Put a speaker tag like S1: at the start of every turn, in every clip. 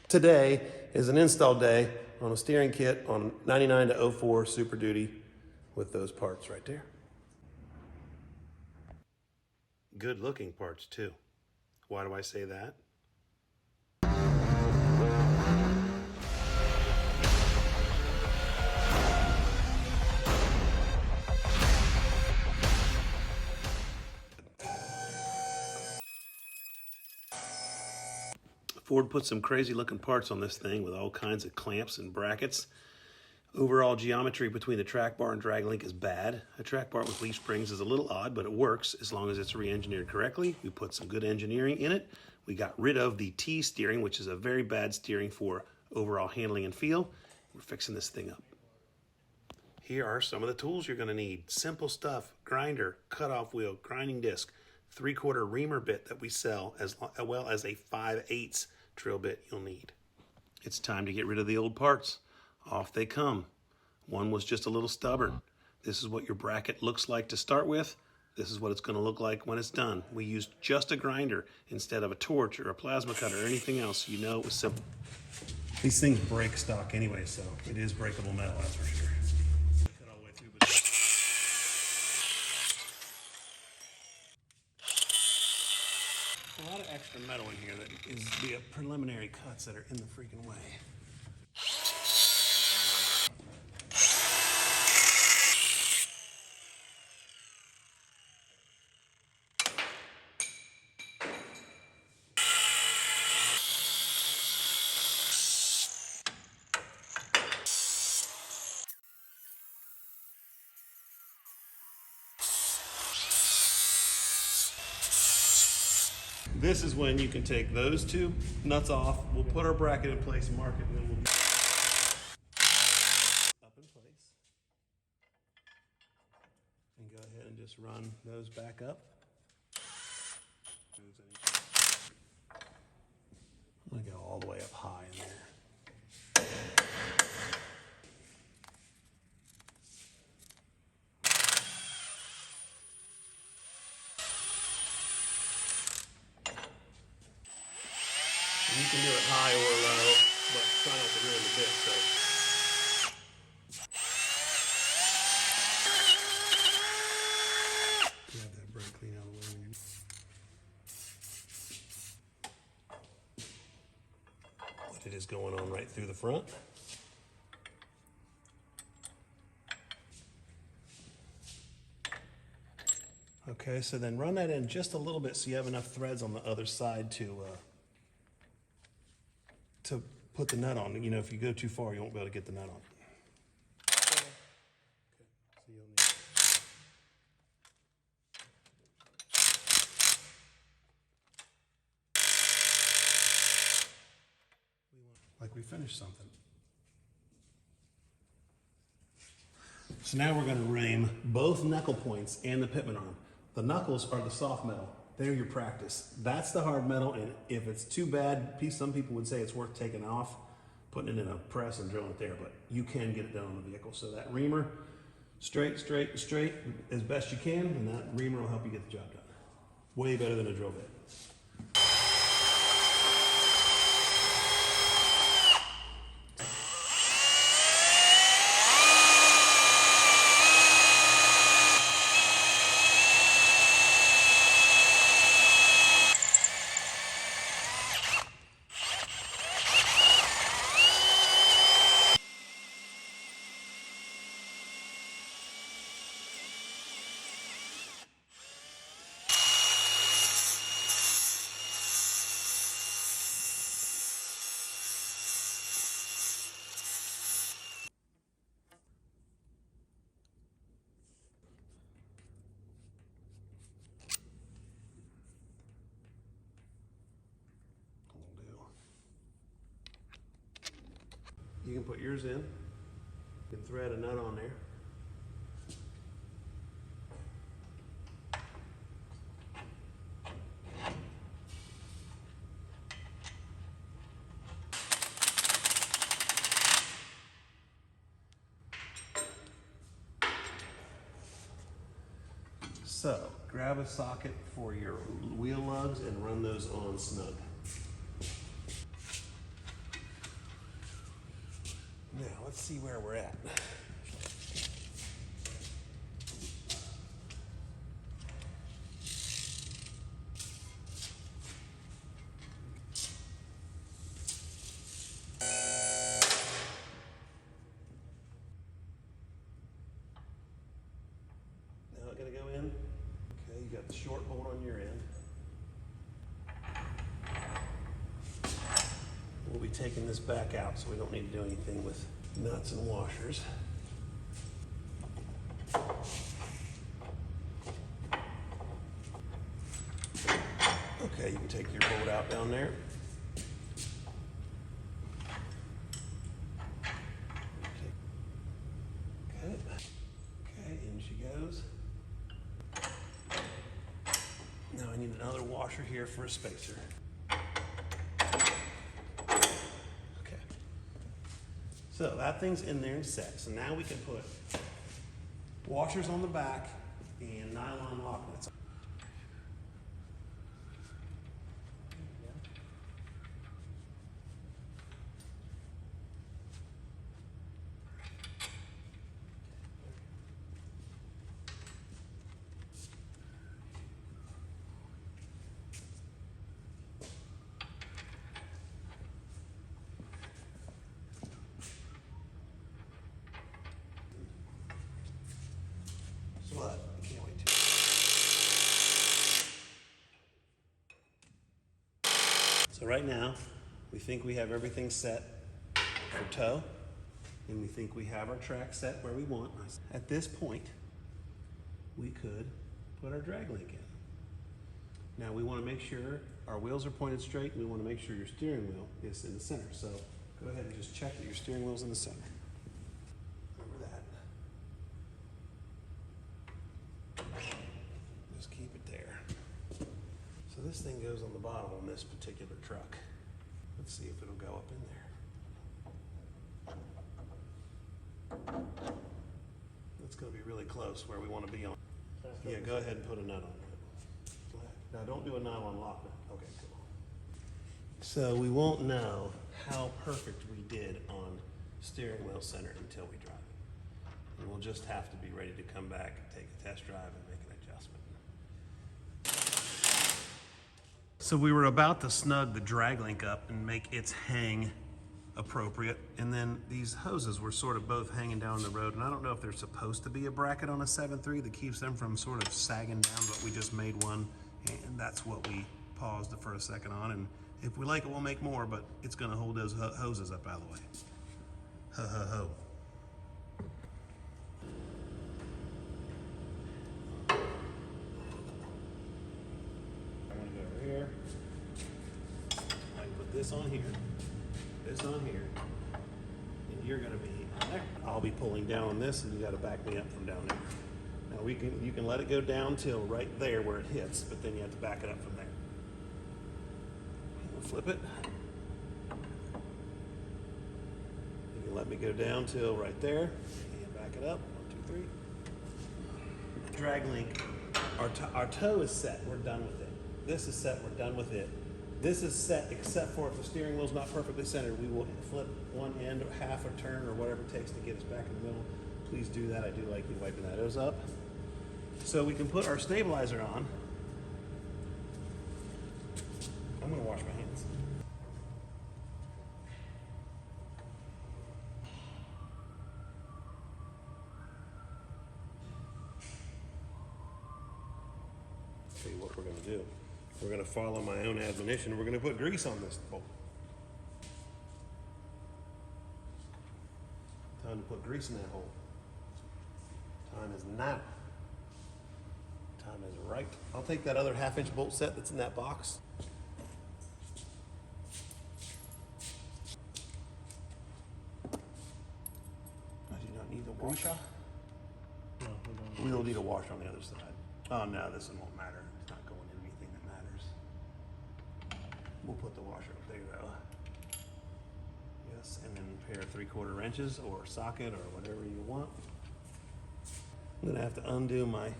S1: Today is an install day on a steering kit on 99 to 04 Super Duty with those parts right there. Good looking parts too. Why do I say that? Ford put some crazy looking parts on this thing with all kinds of clamps and brackets. Overall geometry between the track bar and drag link is bad. A track bar with leaf springs is a little odd, but it works as long as it's re-engineered correctly. We put some good engineering in it. We got rid of the T steering, which is a very bad steering for overall handling and feel. We're fixing this thing up. Here are some of the tools you're going to need. Simple stuff: grinder, cutoff wheel, grinding disc, 3/4 reamer bit that we sell, as well as a 5/8 drill bit you'll need. It's time to get rid of the old parts. Off they come. One was just a little stubborn. This is what your bracket looks like to start with. This is what it's going to look like when it's done. We used just a grinder instead of a torch or a plasma cutter or anything else. You know, it was simple. These things break stock anyway, so it is breakable metal, that's for sure. Cut all the way through, but a lot of extra metal in here that is the preliminary cuts that are in the freaking way. This is when you can take those two nuts off. We'll put our bracket in place, mark it, and then we'll be up in place. And go ahead and just run those back up. I'm gonna go all the way up high in there. You can do it high or low, but try not to ruin the bit. So. Grab that brake clean out of the way. But it is going on right through the front. Okay, so then run that in just a little bit so you have enough threads on the other side to put the nut on. You know, if you go too far, you won't be able to get the nut on. Okay. So you'll need like we finished something. So now we're going to rame both knuckle points and the pitman arm. The knuckles are the soft metal. They're your practice. That's the hard metal, and if it's too bad, some people would say it's worth taking off, putting it in a press and drilling it there, but you can get it done on the vehicle. So that reamer, straight, straight, straight as best you can, and that reamer will help you get the job done. Way better than a drill bit. You can put yours in. You can thread a nut on there. So, grab a socket for your wheel lugs and run those on snug. Now, let's see where we're at. Now, I'm gonna go in. Okay, you got the short bolt on your end. We'll be taking this back out, so we don't need to do anything with nuts and washers. Okay, you can take your bolt out down there. Okay, in she goes. Now I need another washer here for a spacer. So that thing's in there and set. So now we can put washers on the back and nylon lock nuts. But I can't wait to. So right now, we think we have everything set for tow, and we think we have our track set where we want. At this point, we could put our drag link in. Now we want to make sure our wheels are pointed straight, and we want to make sure your steering wheel is in the center. So go ahead and just check that your steering wheel's in the center. Remember that. Just keep it there. So this thing goes on the bottom on this particular truck. Let's see if it'll go up in there. That's going to be really close where we want to be on. Yeah, go ahead and put a nut on it. Now don't do a nylon lock nut. Okay, cool. So we won't know how perfect we did on steering wheel center until we drive it. And we'll just have to be ready to come back and take a test drive and make an adjustment. So we were about to snug the drag link up and make its hang appropriate, and then these hoses were sort of both hanging down the road, and I don't know if there's supposed to be a bracket on a 7.3 that keeps them from sort of sagging down, but we just made one, and that's what we paused it for a second on, and if we like it, we'll make more, but it's gonna hold those hoses up out of the way. Ho, ho, ho. I'm gonna go over here. I can put this on here. This on here, and you're going to be on there. I'll be pulling down on this, and you got to back me up from down there. Now you can let it go down till right there where it hits, but then you have to back it up from there. We'll flip it. You can let me go down till right there, and back it up. 1, 2, 3. Drag link. Our toe is set. We're done with it. This is set. We're done with it. This is set except for if the steering wheel's not perfectly centered, we will flip one end or half a turn or whatever it takes to get us back in the middle. Please do that. I do like you wiping that nose up. So we can put our stabilizer on. I'm gonna wash my hands. Tell you what we're gonna do. We're going to follow my own admonition. We're going to put grease on this bolt. Time to put grease in that hole. Time is now. Time is right. I'll take that other 1/2-inch bolt set that's in that box. I do not need a washer.
S2: No,
S1: We don't need a washer on the other side. Oh no, this one won't matter. It's not going in anything that matters. We'll put the washer up there though. Yes, and then a pair of 3/4 wrenches or socket or whatever you want. I'm gonna have to undo my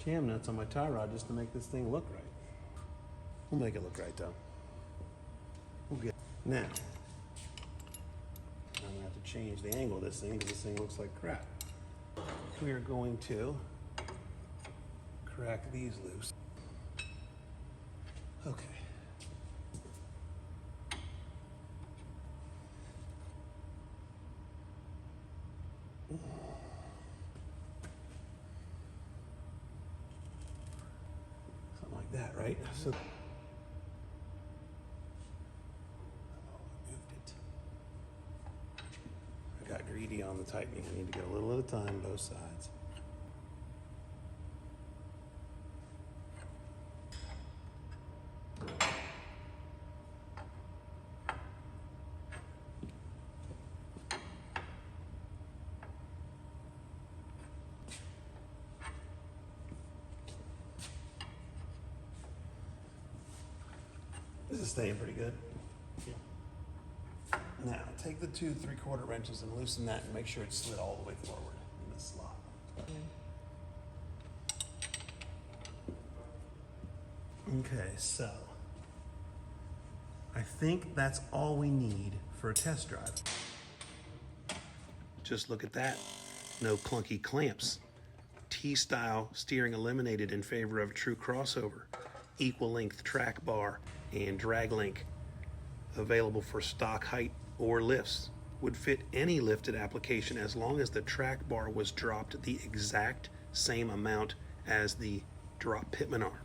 S1: jam nuts on my tie rod just to make this thing look right. We'll make it look right though. We'll get now. I'm gonna have change the angle of this thing because this thing looks like crap. We are going to crack these loose. Okay. Something like that, right? So I got greedy on the tightening. I need to go a little at a time, both sides. This is staying pretty good. Yeah. Now, take the 2 3/4 wrenches and loosen that and make sure it's slid all the way forward in the slot. Okay, so I think that's all we need for a test drive. Just look at that. No clunky clamps. T-style steering eliminated in favor of true crossover. Equal length track bar and drag link available for stock height or lifts. Would fit any lifted application as long as the track bar was dropped the exact same amount as the drop pitman arm.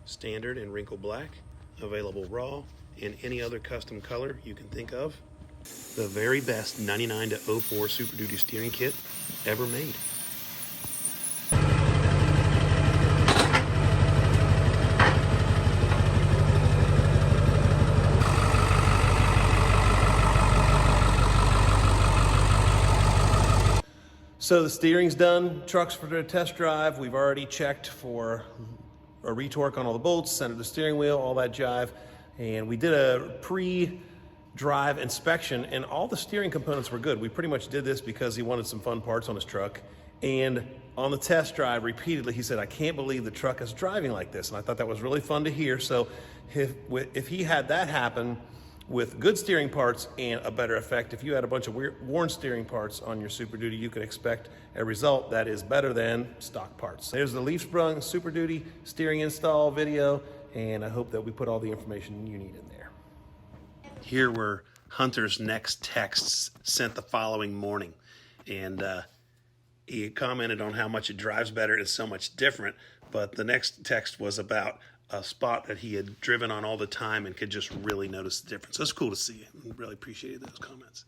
S1: Standard in wrinkle black, available raw in any other custom color you can think of. The very best 99 to 04 Super Duty steering kit ever made. So the steering's done, truck's for the test drive. We've already checked for a retorque on all the bolts, centered the steering wheel, all that jive. And we did a pre-drive inspection and all the steering components were good. We pretty much did this because he wanted some fun parts on his truck. And on the test drive, repeatedly, he said, I can't believe the truck is driving like this. And I thought that was really fun to hear. So if he had that happen with good steering parts and a better effect, if you had a bunch of worn steering parts on your Super Duty, you can expect a result that is better than stock parts. There's the leaf sprung Super Duty steering install video, and I hope that we put all the information you need in there. Here were Hunter's next texts sent the following morning, and he commented on how much it drives better. It's so much different, but the next text was about a spot that he had driven on all the time and could just really notice the difference. So it's cool to see. I really appreciated those comments.